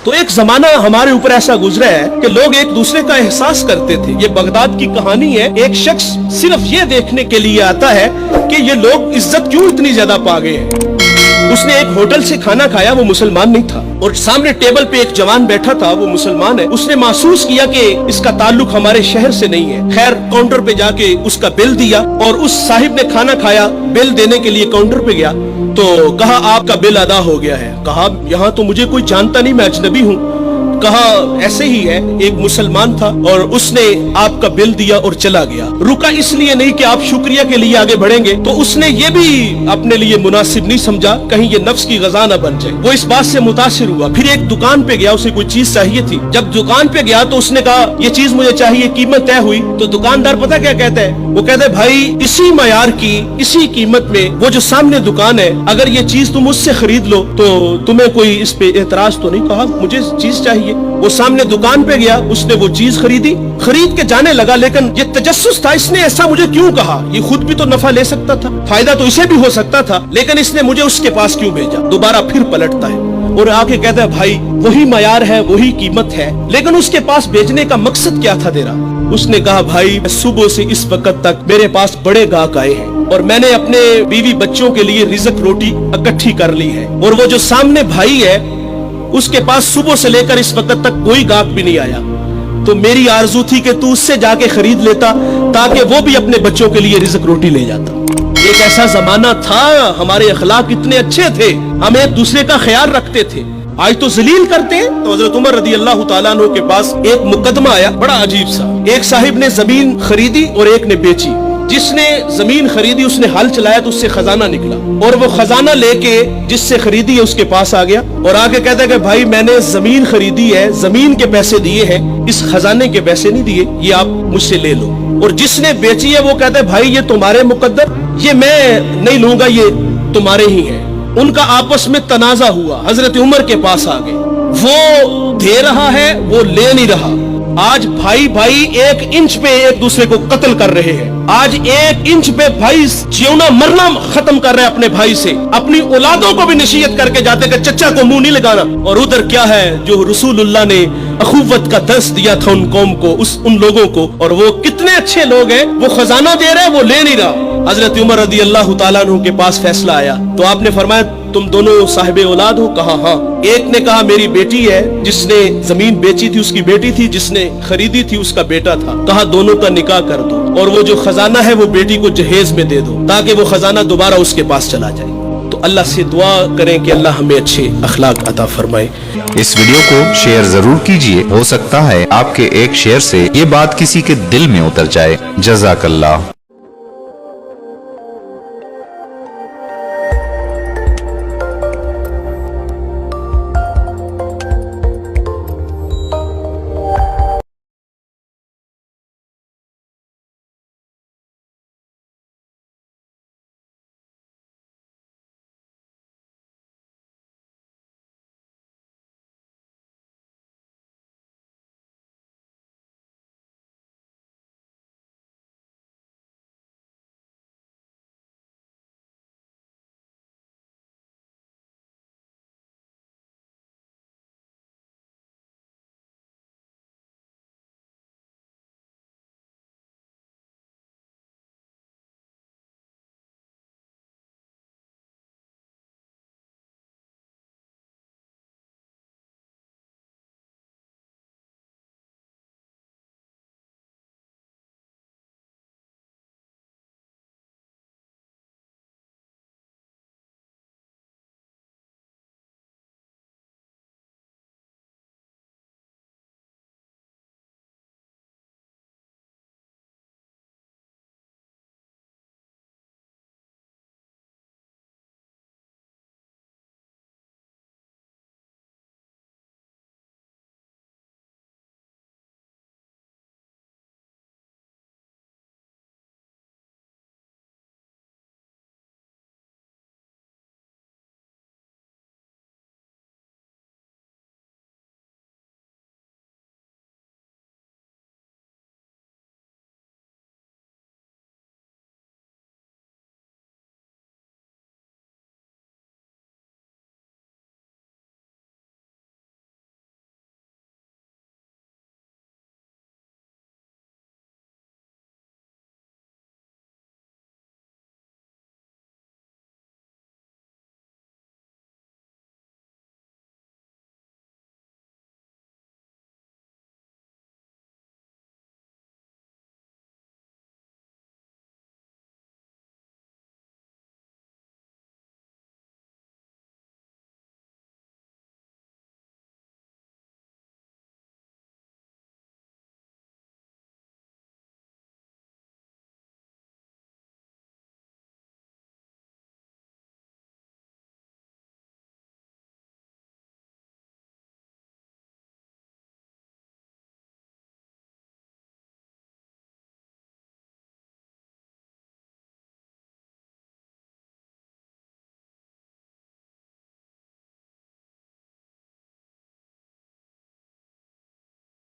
تو ایک زمانہ ہمارے اوپر ایسا گزرا ہے کہ لوگ ایک دوسرے کا احساس کرتے تھے. یہ بغداد کی کہانی ہے. ایک شخص صرف یہ دیکھنے کے لیے آتا ہے کہ یہ لوگ عزت کیوں اتنی زیادہ پا گئے ہیں. اس نے ایک ہوٹل سے کھانا کھایا, وہ مسلمان نہیں تھا, اور سامنے ٹیبل پہ ایک جوان بیٹھا تھا, وہ مسلمان ہے. اس نے محسوس کیا کہ اس کا تعلق ہمارے شہر سے نہیں ہے. خیر کاؤنٹر پہ جا کے اس کا بل دیا, اور اس صاحب نے کھانا کھایا, بل دینے کے لیے کاؤنٹر پہ گیا تو کہا آپ کا بل ادا ہو گیا ہے. کہا یہاں تو مجھے کوئی جانتا نہیں, میں اجنبی ہوں. کہا ایسے ہی ہے, ایک مسلمان تھا اور اس نے آپ کا بل دیا اور چلا گیا. رکا اس لیے نہیں کہ آپ شکریہ کے لیے آگے بڑھیں گے, تو اس نے یہ بھی اپنے لیے مناسب نہیں سمجھا کہیں یہ نفس کی غذا نہ بن جائے. وہ اس بات سے متاثر ہوا. پھر ایک دکان پہ گیا, اسے کوئی چیز چاہیے تھی. جب دکان پہ گیا تو اس نے کہا یہ چیز مجھے چاہیے, قیمت طے ہوئی. تو دکاندار پتہ کیا کہتا ہے, وہ کہتا ہے بھائی اسی معیار کی اسی قیمت میں وہ جو سامنے دکان ہے, اگر یہ چیز تم اس سے خرید لو تو تمہیں کوئی اس پہ اعتراض تو نہیں. کہا مجھے چیز چاہیے. وہ سامنے دکان پہ گیا, اس نے وہ چیز خریدی, خرید کے جانے لگا. لیکن یہ تجسس تھا, اس نے ایسا مجھے کیوں کہا, یہ خود بھی تو نفع لے سکتا تھا, فائدہ تو اسے بھی ہو سکتا تھا, لیکن اس نے مجھے اس کے پاس کیوں بھیجا. دوبارہ پھر پلٹتا ہے اور آ کے کہتا ہے بھائی وہی معیار ہے, وہی قیمت ہے, لیکن اس کے پاس بھیجنے کا مقصد کیا تھا تیرا. اس نے کہا بھائی صبح سے اس وقت تک میرے پاس بڑے گاہک آئے ہیں اور میں نے اپنے بیوی بچوں کے لیے رزق روٹی اکٹھی کر لی ہے, اور وہ جو سامنے بھائی ہے اس کے پاس صبح سے لے کر اس وقت تک کوئی گاہک بھی نہیں آیا. تو میری آرزو تھی کہ تو اس سے جا کے خرید لیتا تاکہ وہ بھی اپنے بچوں کے لیے رزق روٹی لے جاتا. ایک ایسا زمانہ تھا, ہمارے اخلاق اتنے اچھے تھے, ہم ایک دوسرے کا خیال رکھتے تھے. آج تو ذلیل کرتے ہیں. تو حضرت عمر رضی اللہ تعالیٰ عنہ کے پاس ایک مقدمہ آیا بڑا عجیب سا. ایک صاحب نے زمین خریدی اور ایک نے بیچی. جس نے زمین خریدی اس نے ہل چلایا تو اس سے خزانہ نکلا, اور وہ خزانہ لے کے جس سے خریدی ہے اس کے پاس آ گیا اور آگے کہتا ہے کہ بھائی میں نے زمین خریدی ہے, زمین کے پیسے دیے ہیں, اس خزانے کے پیسے نہیں دیے, یہ آپ مجھ سے لے لو. اور جس نے بیچی ہے وہ کہتا ہے بھائی یہ تمہارے مقدر, یہ میں نہیں لوں گا, یہ تمہارے ہی ہیں. ان کا آپس میں تنازع ہوا, حضرت عمر کے پاس آ گئے. وہ دے رہا ہے, وہ لے نہیں رہا. آج بھائی بھائی ایک انچ پہ ایک دوسرے کو قتل کر رہے ہیں. آج ایک انچ پہ بھائی جیونا مرنا ختم کر رہے اپنے بھائی سے, اپنی اولادوں کو بھی نصیحت کر کے جاتے کہ چچا کو منہ نہیں لگانا. اور ادھر کیا ہے جو رسول اللہ نے اخوت کا درس دیا تھا ان قوم کو, ان لوگوں کو, اور وہ کتنے اچھے لوگ ہیں, وہ خزانہ دے رہے وہ لے نہیں رہا. حضرت عمر رضی اللہ تعالیٰ عنہ کے پاس فیصلہ آیا تو آپ نے فرمایا تم دونوں صاحب اولاد ہو. کہا ہاں. ایک نے کہا میری بیٹی ہے, جس نے زمین بیچی تھی اس کی بیٹی تھی, جس نے خریدی تھی اس کا بیٹا تھا. کہا دونوں کا نکاح کر دو, اور وہ جو خزانہ ہے وہ بیٹی کو جہیز میں دے دو تاکہ وہ خزانہ دوبارہ اس کے پاس چلا جائے. تو اللہ سے دعا کریں کہ اللہ ہمیں اچھے اخلاق عطا فرمائے. اس ویڈیو کو شیئر ضرور کیجئے, ہو سکتا ہے آپ کے ایک شیئر سے یہ بات کسی کے دل میں اتر جائے. جزاک اللہ.